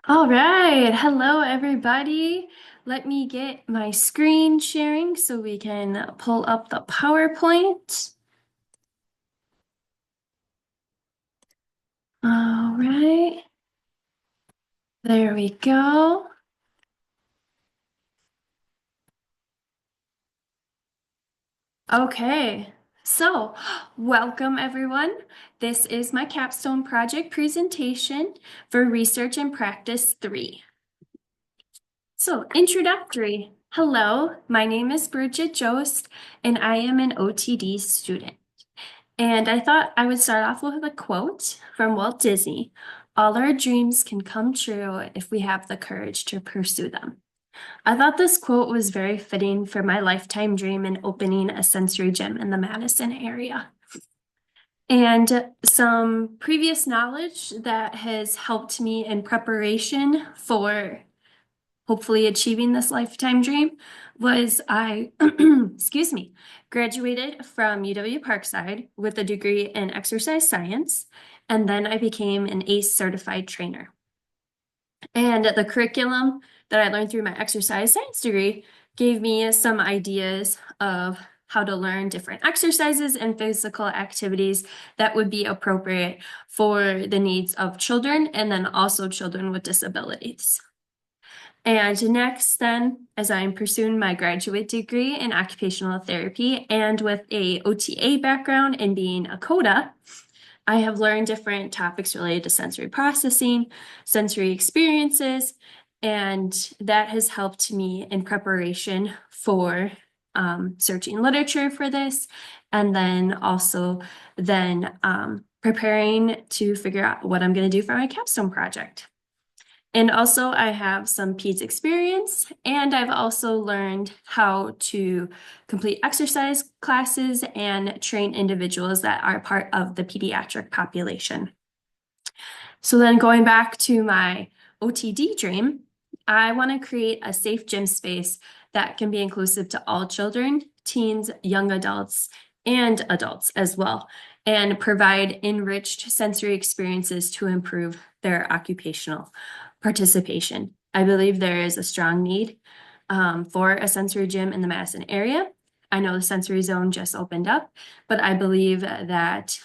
All right. Hello, everybody. Let me get my screen sharing so we can pull up the PowerPoint. All right. There we go. Okay. So, welcome everyone. This is my capstone project presentation for Research and Practice 3. So, introductory. Hello, my name is Bridget Jost, and I am an OTD student. And I thought I would start off with a quote from Walt Disney. All our dreams can come true if we have the courage to pursue them. I thought this quote was very fitting for my lifetime dream in opening a sensory gym in the Madison area. And some previous knowledge that has helped me in preparation for hopefully achieving this lifetime dream was I, excuse me, graduated from UW Parkside with a degree in exercise science, and then I became an ACE certified trainer. And the curriculum that I learned through my exercise science degree gave me some ideas of how to learn different exercises and physical activities that would be appropriate for the needs of children and then also children with disabilities. And next, then, as I'm pursuing my graduate degree in occupational therapy and with a OTA background and being a CODA, I have learned different topics related to sensory processing, sensory experiences, and that has helped me in preparation for searching literature for this, and then also preparing to figure out what I'm going to do for my capstone project. And also I have some PEDS experience, and I've also learned how to complete exercise classes and train individuals that are part of the pediatric population. So then going back to my OTD dream, I want to create a safe gym space that can be inclusive to all children, teens, young adults, and adults as well, and provide enriched sensory experiences to improve their occupational participation. I believe there is a strong need for a sensory gym in the Madison area. I know the sensory zone just opened up, but I believe that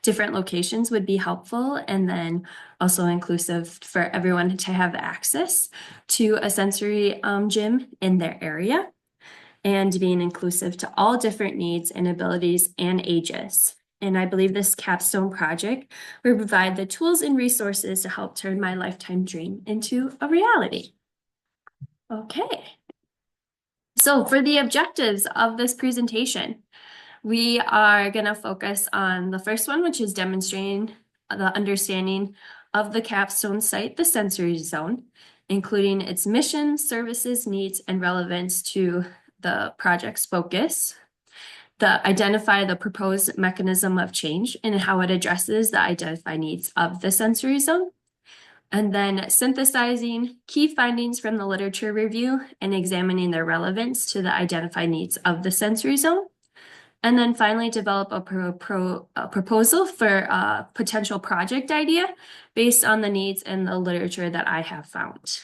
different locations would be helpful, and then also inclusive for everyone to have access to a sensory gym in their area, and being inclusive to all different needs and abilities and ages. And I believe this capstone project will provide the tools and resources to help turn my lifetime dream into a reality. Okay. So for the objectives of this presentation, we are going to focus on the first one, which is demonstrating the understanding of the capstone site, the sensory zone, including its mission, services, needs, and relevance to the project's focus. Identify the proposed mechanism of change and how it addresses the identified needs of the sensory zone. And then synthesizing key findings from the literature review and examining their relevance to the identified needs of the sensory zone. And then finally develop a proposal for a potential project idea based on the needs and the literature that I have found.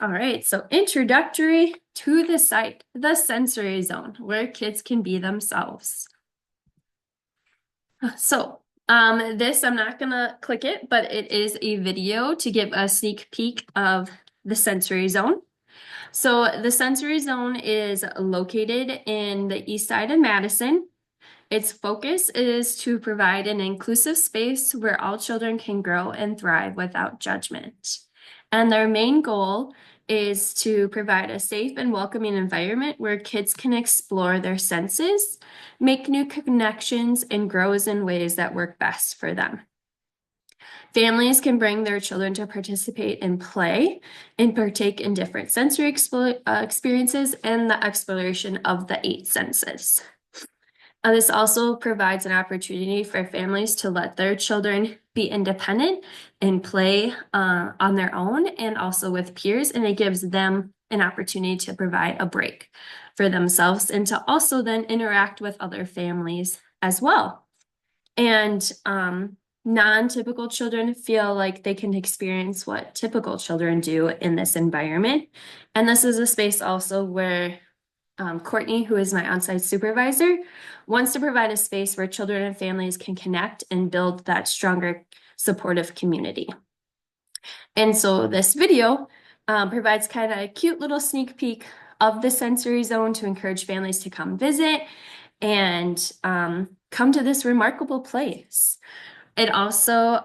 All right, so introductory to the site, the sensory zone, where kids can be themselves. So this, I'm not gonna click it, but it is a video to give a sneak peek of the sensory zone. So the sensory zone is located in the east side of Madison. Its focus is to provide an inclusive space where all children can grow and thrive without judgment. And their main goal is to provide a safe and welcoming environment where kids can explore their senses, make new connections, and grow in ways that work best for them. Families can bring their children to participate in play and partake in different sensory experiences and the exploration of the 8 senses. This also provides an opportunity for families to let their children be independent and play on their own and also with peers, and it gives them an opportunity to provide a break for themselves and to also then interact with other families as well. And non-typical children feel like they can experience what typical children do in this environment. And this is a space also where Courtney, who is my on-site supervisor, wants to provide a space where children and families can connect and build that stronger supportive community. And so this video provides kind of a cute little sneak peek of the sensory zone to encourage families to come visit and come to this remarkable place. It also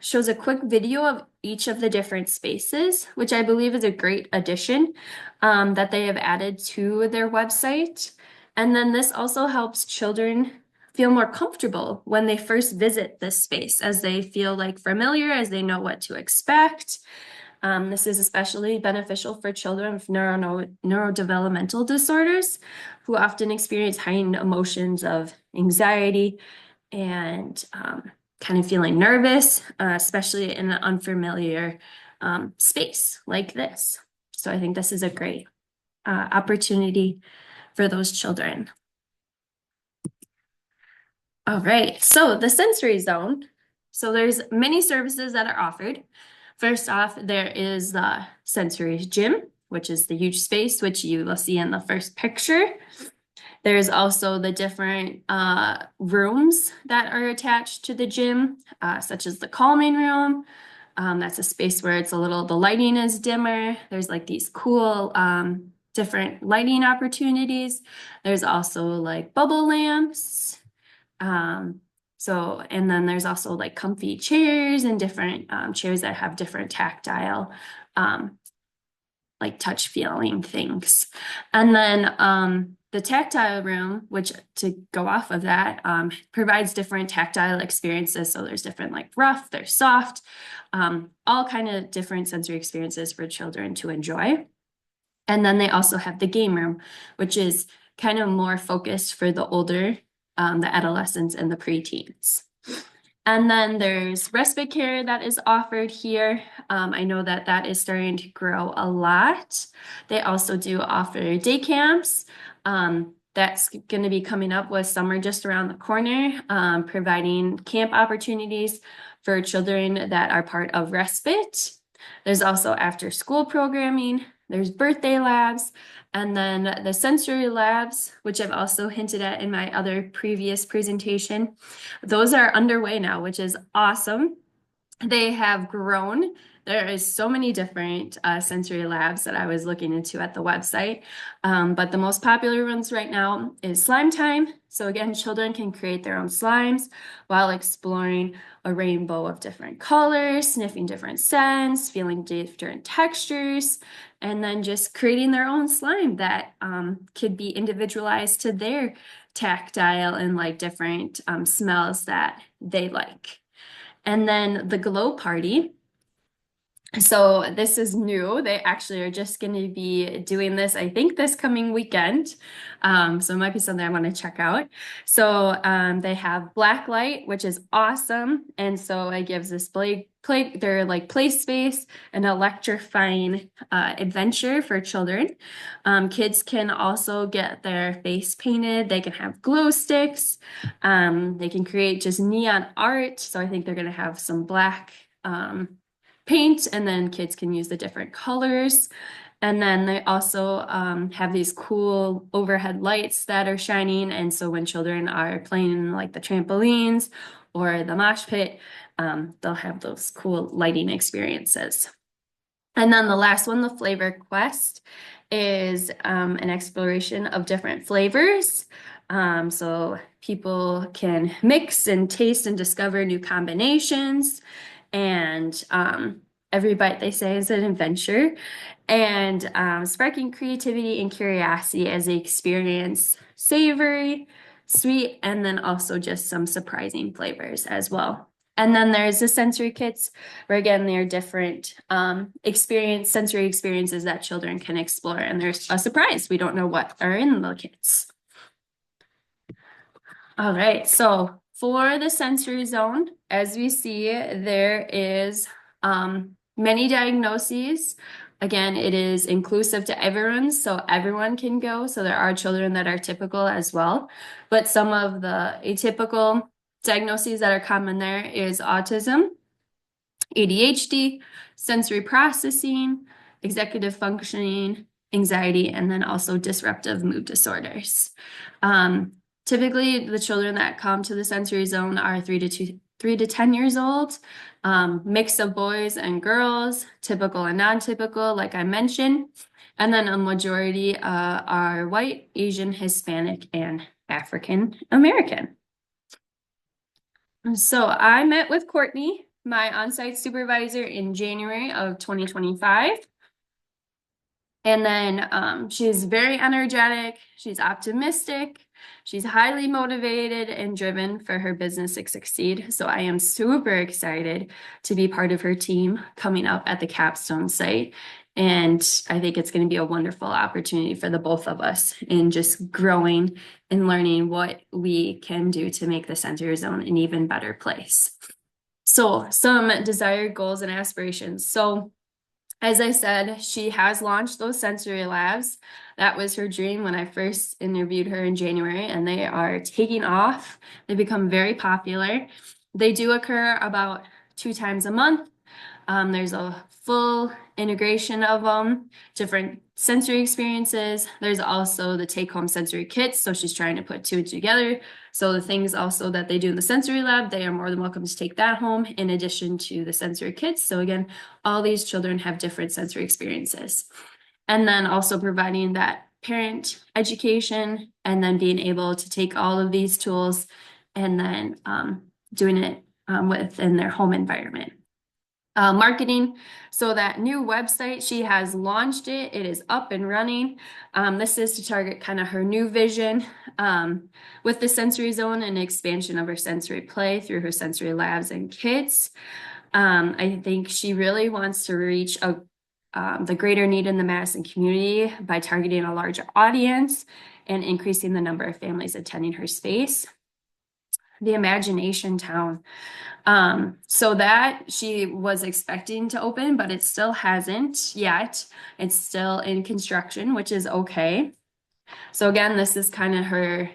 shows a quick video of each of the different spaces, which I believe is a great addition that they have added to their website. And then this also helps children feel more comfortable when they first visit this space, as they feel like familiar, as they know what to expect. This is especially beneficial for children with neurodevelopmental disorders who often experience heightened emotions of anxiety and kind of feeling nervous, especially in an unfamiliar space like this. So I think this is a great opportunity for those children. All right, so the sensory zone. So there's many services that are offered. First off, there is the sensory gym, which is the huge space, which you will see in the first picture. There's also the different rooms that are attached to the gym, such as the calming room. That's a space where it's the lighting is dimmer. There's like these cool different lighting opportunities. There's also like bubble lamps. And then there's also like comfy chairs and different chairs that have different tactile like touch feeling things. And then the tactile room, which to go off of that, provides different tactile experiences. So there's different like rough, there's soft, all kind of different sensory experiences for children to enjoy. And then they also have the game room, which is kind of more focused for the older, the adolescents and the preteens. And then there's respite care that is offered here. I know that that is starting to grow a lot. They also do offer day camps. That's going to be coming up with summer just around the corner, providing camp opportunities for children that are part of respite. There's also after school programming. There's birthday labs. And then the sensory labs, which I've also hinted at in my other previous presentation, those are underway now, which is awesome. They have grown. There is so many different sensory labs that I was looking into at the website. But the most popular ones right now is slime time. So again, children can create their own slimes while exploring a rainbow of different colors, sniffing different scents, feeling different textures, and then just creating their own slime that could be individualized to their tactile and like different smells that they like. And then the glow party. So this is new. They actually are just going to be doing this, I think, this coming weekend. So it might be something I want to check out. So they have black light, which is awesome. And so it gives this their like play space and electrifying adventure for children. Kids can also get their face painted. They can have glow sticks. They can create just neon art. So I think they're going to have some black paint, and then kids can use the different colors. And then they also have these cool overhead lights that are shining. And so when children are playing in like the trampolines or the mosh pit, they'll have those cool lighting experiences. And then the last one, the flavor quest, is an exploration of different flavors. So people can mix and taste and discover new combinations. And every bite, they say, is an adventure. And sparking creativity and curiosity as they experience savory, sweet, and then also just some surprising flavors as well. And then there's the sensory kits, where again, there are different sensory experiences that children can explore. And there's a surprise. We don't know what are in the kits. All right, so for the sensory zone, as we see, there is many diagnoses. Again, it is inclusive to everyone, so everyone can go. So there are children that are typical as well, but some of the atypical diagnoses that are common there is autism, ADHD, sensory processing, executive functioning, anxiety, and then also disruptive mood disorders. Typically, the children that come to the sensory zone are 3 to 10 years old, mix of boys and girls, typical and non-typical, like I mentioned. And then a majority are white, Asian, Hispanic, and African American. So I met with Courtney, my on-site supervisor, in January of 2025. And then she's very energetic, she's optimistic, she's highly motivated and driven for her business to succeed. So I am super excited to be part of her team coming up at the Capstone site. And I think it's going to be a wonderful opportunity for the both of us in just growing and learning what we can do to make the sensory zone an even better place. So some desired goals and aspirations. So as I said, she has launched those sensory labs. That was her dream when I first interviewed her in January, and they are taking off. They become very popular. They do occur about 2 times a month. There's a full integration of them, different sensory experiences. There's also the take-home sensory kits, so she's trying to put two together. So the things also that they do in the sensory lab, they are more than welcome to take that home in addition to the sensory kits. So again, all these children have different sensory experiences. And then also providing that parent education and then being able to take all of these tools and then doing it within their home environment. Marketing. So that new website, she has launched it. It is up and running. This is to target kind of her new vision with the sensory zone and expansion of her sensory play through her sensory labs and kits. I think she really wants to reach the greater need in the Madison community by targeting a larger audience and increasing the number of families attending her space. The Imagination Town. So that she was expecting to open, but it still hasn't yet. It's still in construction, which is okay. So again, this is kind of her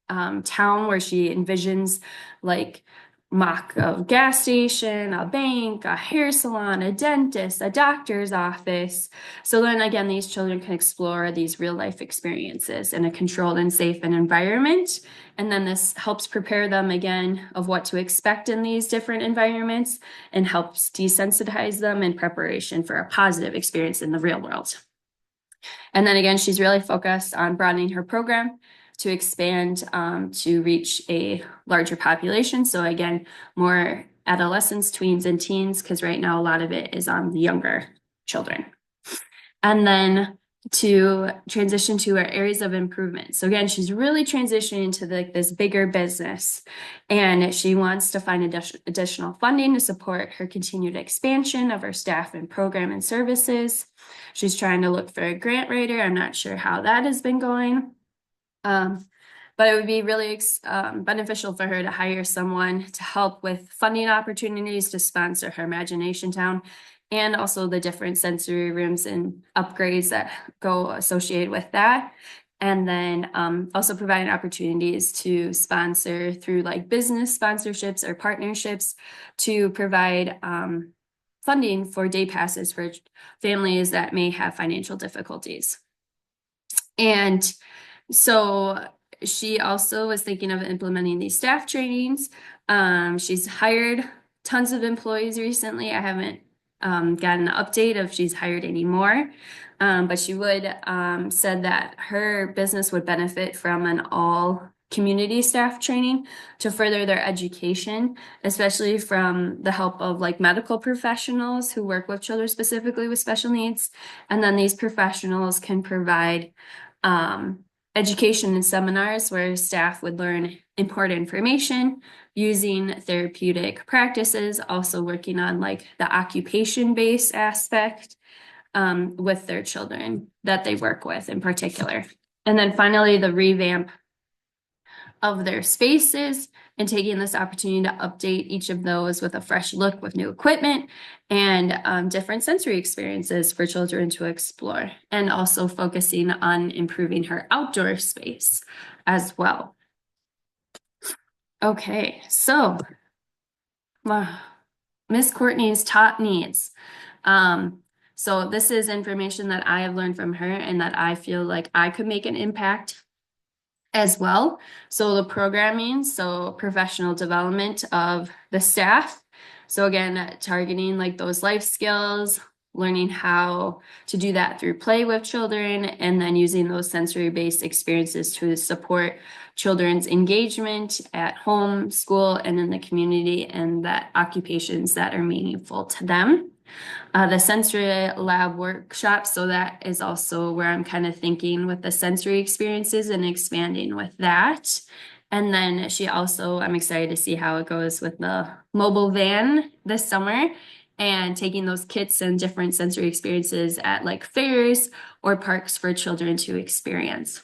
town where she envisions like mock of gas station, a bank, a hair salon, a dentist, a doctor's office. So then again, these children can explore these real life experiences in a controlled and safe environment. And then this helps prepare them again of what to expect in these different environments and helps desensitize them in preparation for a positive experience in the real world. And then again, she's really focused on broadening her program to expand to reach a larger population. So again, more adolescents, tweens, and teens, because right now a lot of it is on the younger children. And then to transition to our areas of improvement. So again, she's really transitioning to this bigger business, and she wants to find additional funding to support her continued expansion of her staff and program and services. She's trying to look for a grant writer. I'm not sure how that has been going. But it would be really beneficial for her to hire someone to help with funding opportunities to sponsor her Imagination Town and also the different sensory rooms and upgrades that go associated with that. And then also providing opportunities to sponsor through like business sponsorships or partnerships to provide funding for day passes for families that may have financial difficulties. And so she also was thinking of implementing these staff trainings. She's hired tons of employees recently. I haven't gotten an update if she's hired any more, but she said that her business would benefit from an all community staff training to further their education, especially from the help of like medical professionals who work with children specifically with special needs. And then these professionals can provide education and seminars where staff would learn important information using therapeutic practices, also working on like the occupation-based aspect with their children that they work with in particular. And then finally, the revamp of their spaces and taking this opportunity to update each of those with a fresh look with new equipment and different sensory experiences for children to explore, and also focusing on improving her outdoor space as well. Okay, so Miss Courtney's top needs. Um, so this is information that I have learned from her and that I feel like I could make an impact as well. So the programming, so professional development of the staff. So again, targeting like those life skills, learning how to do that through play with children, and then using those sensory-based experiences to support children's engagement at home, school, and in the community, and that occupations that are meaningful to them. The sensory lab workshop. So that is also where I'm kind of thinking with the sensory experiences and expanding with that. And then I'm excited to see how it goes with the mobile van this summer and taking those kits and different sensory experiences at like fairs or parks for children to experience.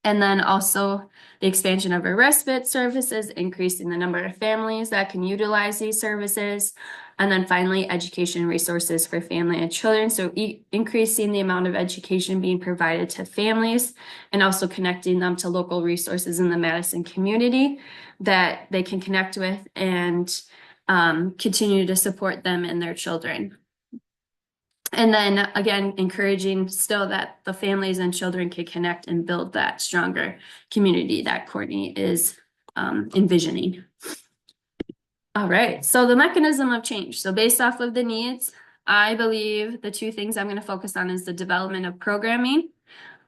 And then also the expansion of our respite services, increasing the number of families that can utilize these services. And then finally, education resources for family and children. So increasing the amount of education being provided to families and also connecting them to local resources in the Madison community that they can connect with and continue to support them and their children. And then again, encouraging still that the families and children can connect and build that stronger community that Courtney is envisioning. All right, so the mechanism of change. So based off of the needs, I believe the two things I'm going to focus on is the development of programming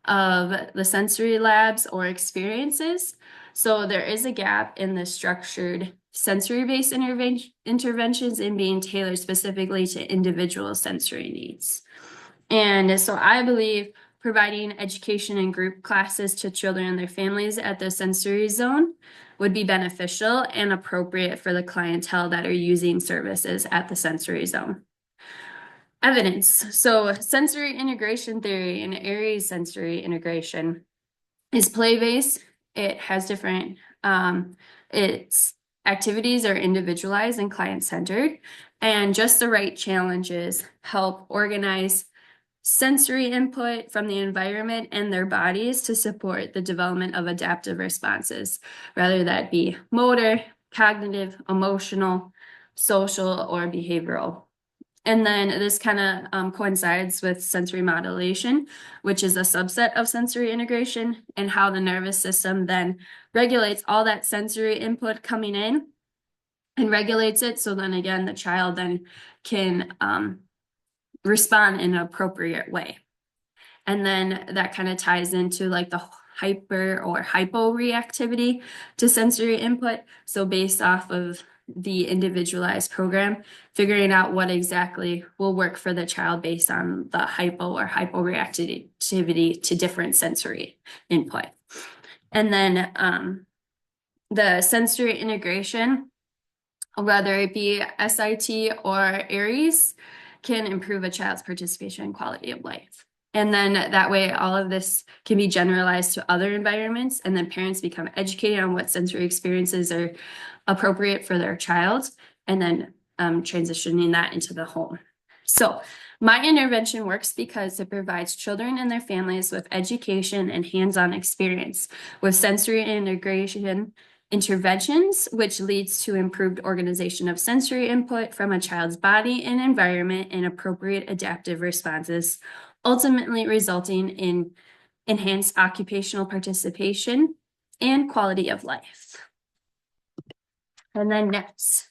of the sensory labs or experiences. So there is a gap in the structured sensory-based interventions in being tailored specifically to individual sensory needs. And so I believe providing education and group classes to children and their families at the sensory zone would be beneficial and appropriate for the clientele that are using services at the sensory zone. Evidence. So sensory integration theory and Aries sensory integration is play-based. It has different, its activities are individualized and client-centered, and just the right challenges help organize sensory input from the environment and their bodies to support the development of adaptive responses, whether that be motor, cognitive, emotional, social, or behavioral. And then this kind of coincides with sensory modulation, which is a subset of sensory integration, and how the nervous system then regulates all that sensory input coming in and regulates it. So then again, the child then can respond in an appropriate way. And then that kind of ties into like the hyper or hypo reactivity to sensory input. So based off of the individualized program, figuring out what exactly will work for the child based on the hypo or hyporeactivity to different sensory input. And then the sensory integration, whether it be SIT or Aries, can improve a child's participation and quality of life. And then that way, all of this can be generalized to other environments, and then parents become educated on what sensory experiences are appropriate for their child, and then transitioning that into the home. So my intervention works because it provides children and their families with education and hands-on experience with sensory integration interventions, which leads to improved organization of sensory input from a child's body and environment and appropriate adaptive responses, ultimately resulting in enhanced occupational participation and quality of life. And then next,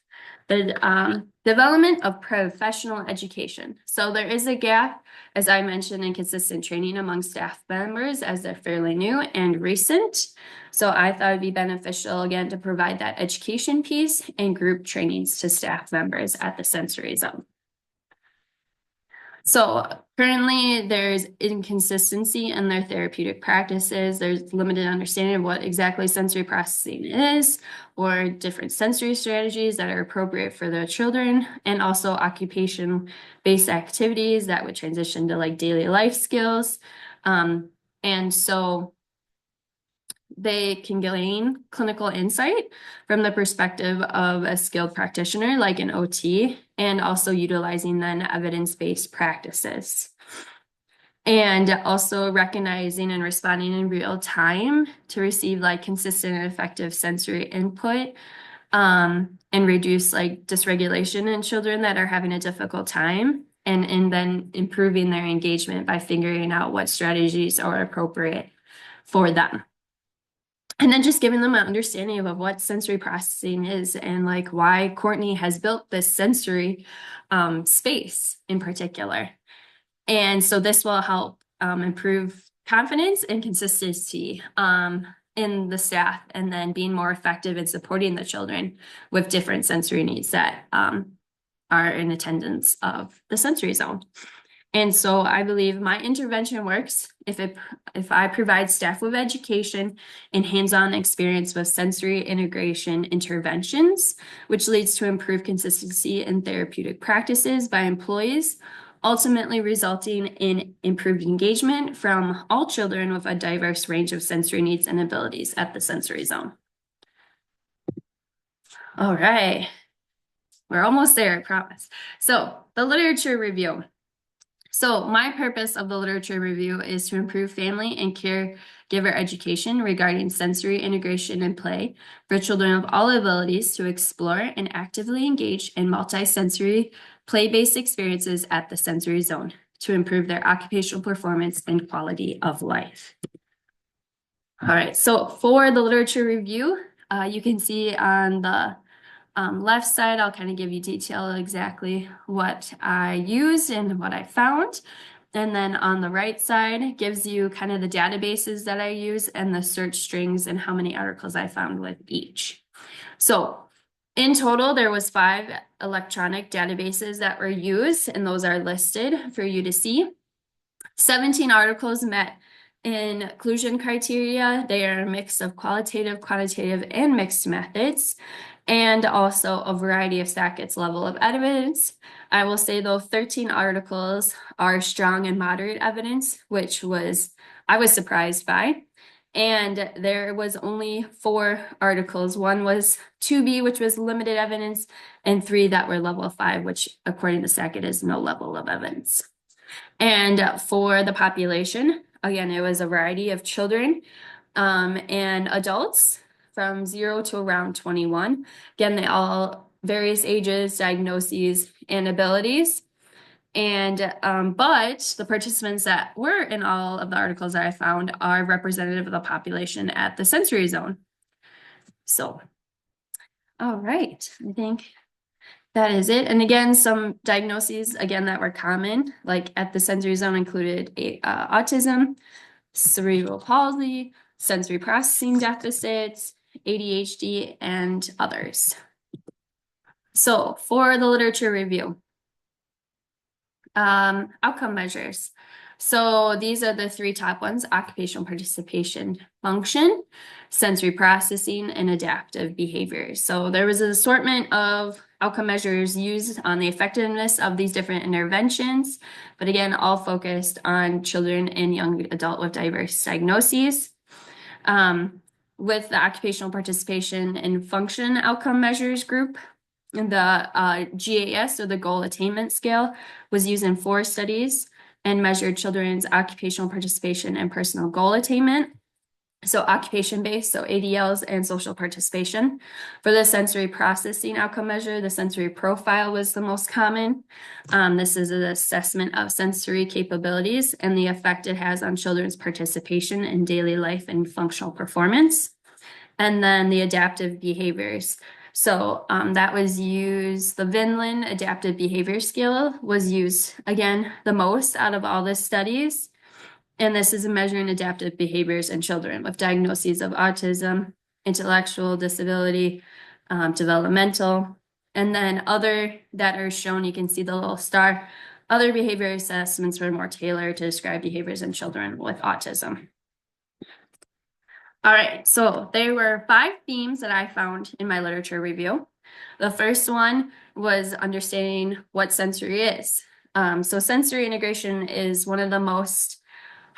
the development of professional education. So there is a gap, as I mentioned, in consistent training among staff members as they're fairly new and recent. So I thought it'd be beneficial again to provide that education piece and group trainings to staff members at the sensory zone. So currently there's inconsistency in their therapeutic practices. There's limited understanding of what exactly sensory processing is or different sensory strategies that are appropriate for the children, and also occupation-based activities that would transition to like daily life skills. And so they can gain clinical insight from the perspective of a skilled practitioner like an OT, and also utilizing then evidence-based practices. And also recognizing and responding in real time to receive like consistent and effective sensory input, and reduce like dysregulation in children that are having a difficult time, and then improving their engagement by figuring out what strategies are appropriate for them. And then just giving them an understanding of what sensory processing is and like why Courtney has built this sensory space in particular. And so this will help improve confidence and consistency in the staff, and then being more effective in supporting the children with different sensory needs that are in attendance of the sensory zone. And so I believe my intervention works if I provide staff with education and hands-on experience with sensory integration interventions, which leads to improved consistency in therapeutic practices by employees, ultimately resulting in improved engagement from all children with a diverse range of sensory needs and abilities at the sensory zone. All right, we're almost there, I promise. So the literature review. So my purpose of the literature review is to improve family and caregiver education regarding sensory integration and play for children of all abilities to explore and actively engage in multisensory play-based experiences at the sensory zone to improve their occupational performance and quality of life. All right, so for the literature review, you can see on the left side, I'll kind of give you detail exactly what I used and what I found. And then on the right side gives you kind of the databases that I use and the search strings and how many articles I found with each. So in total, there was 5 electronic databases that were used, and those are listed for you to see. 17 articles met inclusion criteria. They are a mix of qualitative, quantitative, and mixed methods, and also a variety of Sackett's level of evidence. I will say though, 13 articles are strong and moderate evidence, which I was surprised by. And there was only 4 articles. One was 2B, which was limited evidence, and 3 that were level 5, which according to Sackett is no level of evidence. And for the population, again, it was a variety of children and adults from 0 to around 21. Again, they all various ages, diagnoses, and abilities. And but the participants that were in all of the articles that I found are representative of the population at the sensory zone. So, all right, I think that is it. And again, some diagnoses, again, that were common, like at the sensory zone included autism, cerebral palsy, sensory processing deficits, ADHD, and others. So for the literature review, outcome measures. So these are the 3 top ones: occupational participation function, sensory processing, and adaptive behaviors. So there was an assortment of outcome measures used on the effectiveness of these different interventions, but again, all focused on children and young adult with diverse diagnoses. With the occupational participation and function outcome measures group, the GAS, or the Goal Attainment Scale, was used in 4 studies and measured children's occupational participation and personal goal attainment. So occupation-based, so ADLs, and social participation. For the sensory processing outcome measure, the sensory profile was the most common. This is an assessment of sensory capabilities and the effect it has on children's participation in daily life and functional performance. And then the adaptive behaviors. So that was used, the Vinland Adaptive Behavior Scale was used, again, the most out of all the studies. And this is measuring adaptive behaviors in children with diagnoses of autism, intellectual disability, developmental, and then other that are shown, you can see the little star. Other behavior assessments were more tailored to describe behaviors in children with autism. All right, so there were 5 themes that I found in my literature review. The first one was understanding what sensory is. So sensory integration is one of the most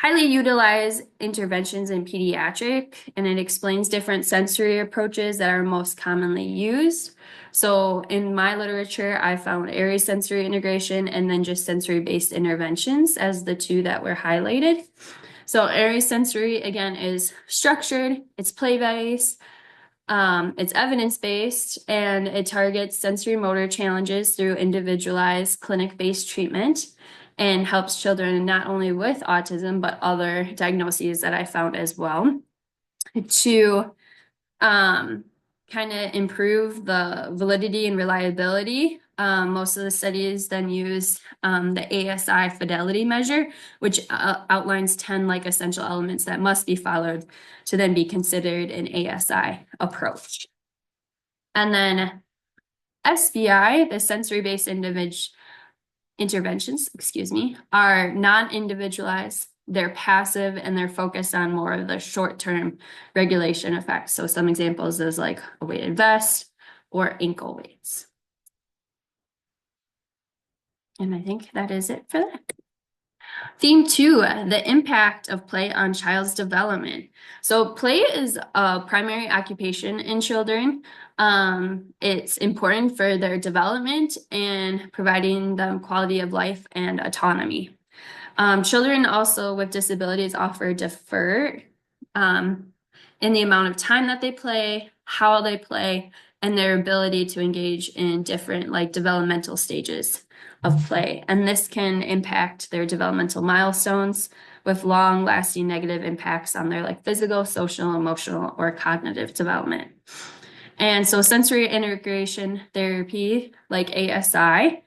highly utilized interventions in pediatric, and it explains different sensory approaches that are most commonly used. So in my literature, I found area sensory integration and then just sensory-based interventions as the two that were highlighted. So area sensory, again, is structured, it's play-based, it's evidence-based, and it targets sensory motor challenges through individualized clinic-based treatment and helps children not only with autism, but other diagnoses that I found as well to kind of improve the validity and reliability. Most of the studies then use the ASI fidelity measure, which outlines 10 like essential elements that must be followed to then be considered an ASI approach. And then SBI, the sensory-based interventions, are non-individualized, they're passive, and they're focused on more of the short-term regulation effects. So some examples is like a weighted vest or ankle weights. And I think that is it for that. Theme 2, the impact of play on child's development. So play is a primary occupation in children. It's important for their development and providing them quality of life and autonomy. Children also with disabilities offer defer in the amount of time that they play, how they play, and their ability to engage in different like developmental stages of play. And this can impact their developmental milestones with long-lasting negative impacts on their like physical, social, emotional, or cognitive development. And so sensory integration therapy, like ASI,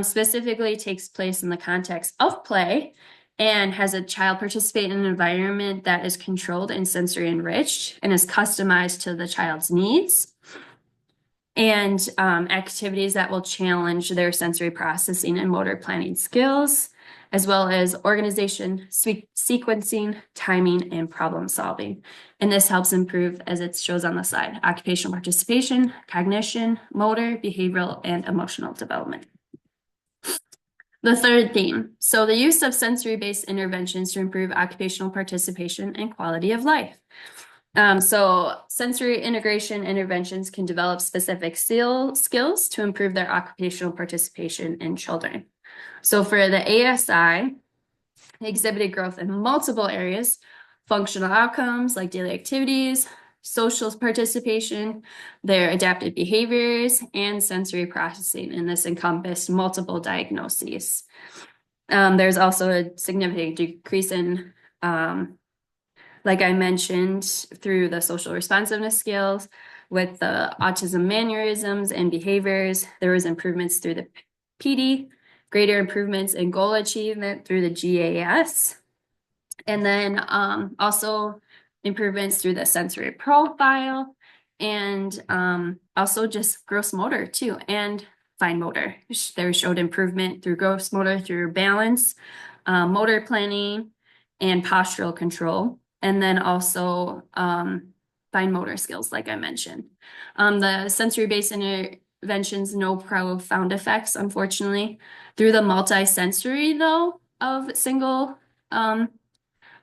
specifically takes place in the context of play and has a child participate in an environment that is controlled and sensory enriched and is customized to the child's needs, and activities that will challenge their sensory processing and motor planning skills, as well as organization, sequencing, timing, and problem solving. And this helps improve, as it shows on the slide, occupational participation, cognition, motor, behavioral, and emotional development. The third theme, so the use of sensory-based interventions to improve occupational participation and quality of life. So sensory integration interventions can develop specific skills to improve their occupational participation in children. So for the ASI, they exhibited growth in multiple areas, functional outcomes like daily activities, social participation, their adaptive behaviors, and sensory processing, and this encompassed multiple diagnoses. There's also a significant decrease in, like I mentioned, through the social responsiveness scales with the autism mannerisms and behaviors. There was improvements through the PD, greater improvements in goal achievement through the GAS, and then also improvements through the sensory profile, and also just gross motor too, and fine motor. They showed improvement through gross motor through balance, motor planning, and postural control, and then also fine motor skills, like I mentioned. The sensory-based interventions, no profound effects, unfortunately. Through the multi-sensory, though, of single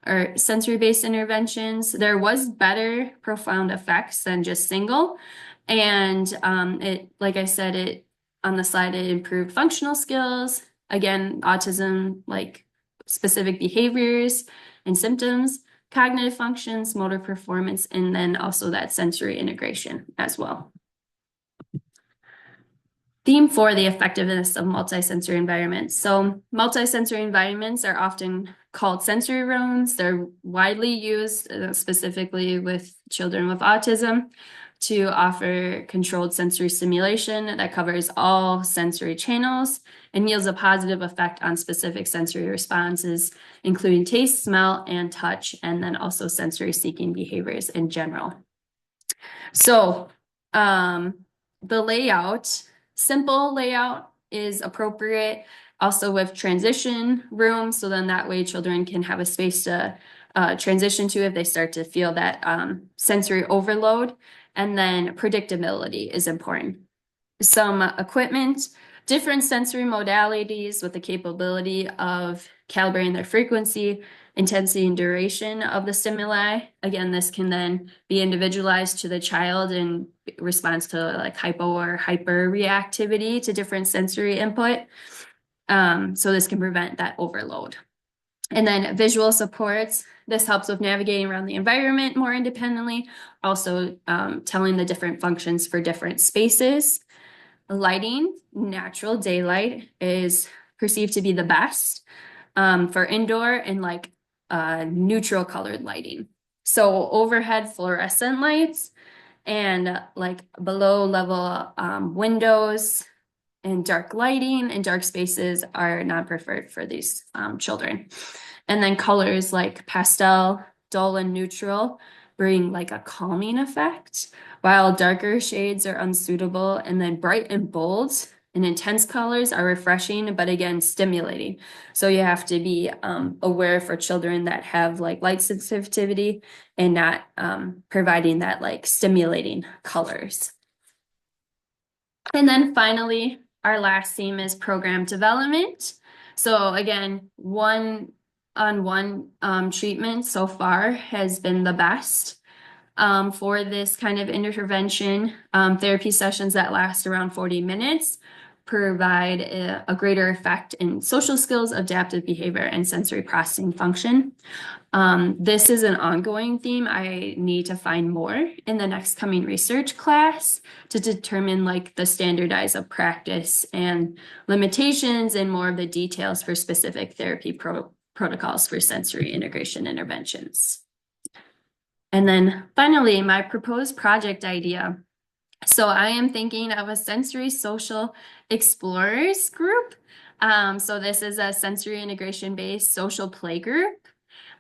or sensory-based interventions, there was better profound effects than just single. And it, like I said, it on the slide, it improved functional skills, again, autism, like specific behaviors and symptoms, cognitive functions, motor performance, and then also that sensory integration as well. Theme 4, the effectiveness of multisensory environments. So multisensory environments are often called sensory rooms. They're widely used, specifically with children with autism, to offer controlled sensory stimulation that covers all sensory channels and yields a positive effect on specific sensory responses, including taste, smell, and touch, and then also sensory seeking behaviors in general. So the layout, simple layout is appropriate, also with transition rooms, so then that way children can have a space to transition to if they start to feel that sensory overload. And then predictability is important. Some equipment, different sensory modalities with the capability of calibrating their frequency, intensity and duration of the stimuli. Again, this can then be individualized to the child in response to like hypo or hyper reactivity to different sensory input. So this can prevent that overload. And then visual supports. This helps with navigating around the environment more independently, also telling the different functions for different spaces. Lighting, natural daylight is perceived to be the best for indoor and like neutral colored lighting. So overhead fluorescent lights and like below level windows and dark lighting and dark spaces are not preferred for these children. And then colors like pastel, dull, and neutral bring like a calming effect, while darker shades are unsuitable. And then bright and bold and intense colors are refreshing, but again, stimulating. So you have to be aware for children that have like light sensitivity and not providing that like stimulating colors. And then finally, our last theme is program development. So again, one-on-one treatment so far has been the best for this kind of intervention. Therapy sessions that last around 40 minutes provide a greater effect in social skills, adaptive behavior, and sensory processing function. This is an ongoing theme. I need to find more in the next coming research class to determine like the standardize of practice and limitations and more of the details for specific therapy protocols for sensory integration interventions. And then finally, my proposed project idea. So I am thinking of a sensory social explorers group. So this is a sensory integration based social play group.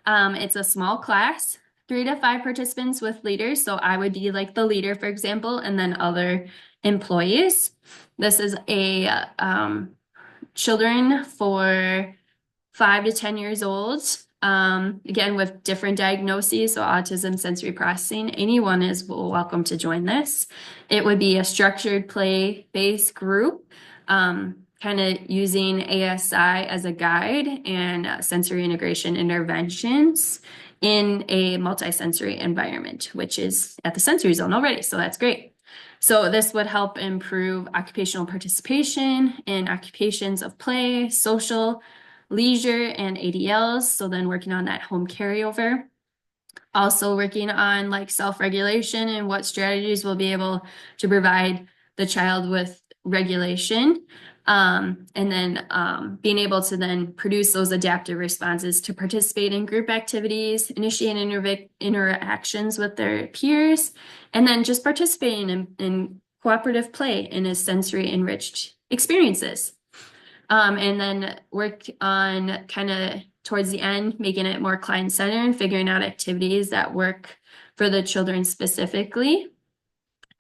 It's a small class, 3 to 5 participants with leaders. So I would be like the leader, for example, and then other employees. This is a children for 5 to 10 years old. Again, with different diagnoses, so autism, sensory processing, anyone is welcome to join this. It would be a structured play-based group, kind of using ASI as a guide and sensory integration interventions in a multisensory environment, which is at the sensory zone already, so that's great. So this would help improve occupational participation in occupations of play, social, leisure, and ADLs. So then working on that home carryover. Also working on like self-regulation and what strategies will be able to provide the child with regulation. And then being able to then produce those adaptive responses to participate in group activities, initiate interactions with their peers, and then just participating in cooperative play in a sensory enriched experiences. And then work on kind of towards the end, making it more client-centered and figuring out activities that work for the children specifically.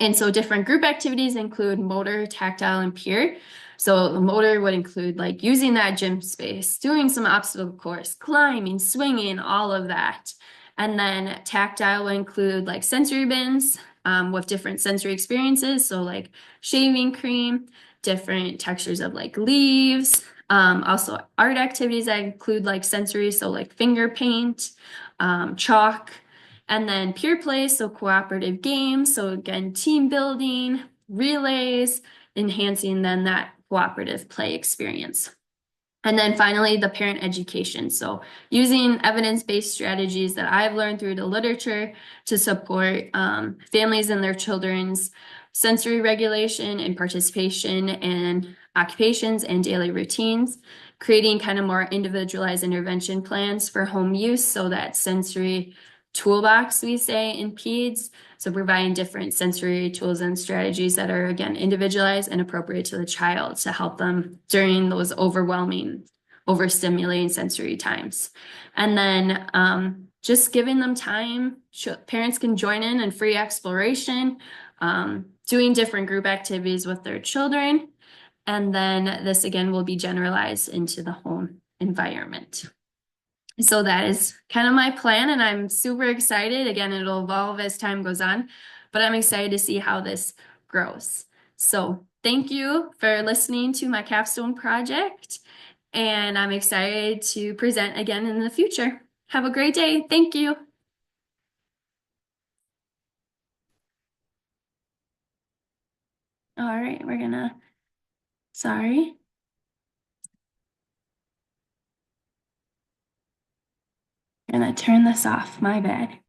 And so different group activities include motor, tactile, and peer. So the motor would include like using that gym space, doing some obstacle course, climbing, swinging, all of that. And then tactile will include like sensory bins with different sensory experiences. So like shaving cream, different textures of like leaves, also art activities that include like sensory, so like finger paint, chalk, and then peer play, so cooperative games. So again, team building, relays, enhancing then that cooperative play experience. And then finally, the parent education. So using evidence-based strategies that I've learned through the literature to support families and their children's sensory regulation and participation in occupations and daily routines, creating kind of more individualized intervention plans for home use, so that sensory toolbox, we say in PEDS. So providing different sensory tools and strategies that are, again, individualized and appropriate to the child to help them during those overwhelming, overstimulating sensory times. And then just giving them time. Parents can join in free exploration, doing different group activities with their children. And then this, again, will be generalized into the home environment. So that is kind of my plan, and I'm super excited. Again, it'll evolve as time goes on, but I'm excited to see how this grows. So thank you for listening to my capstone project, and I'm excited to present again in the future. Have a great day. Thank you. All right, sorry, gonna turn this off. My bad.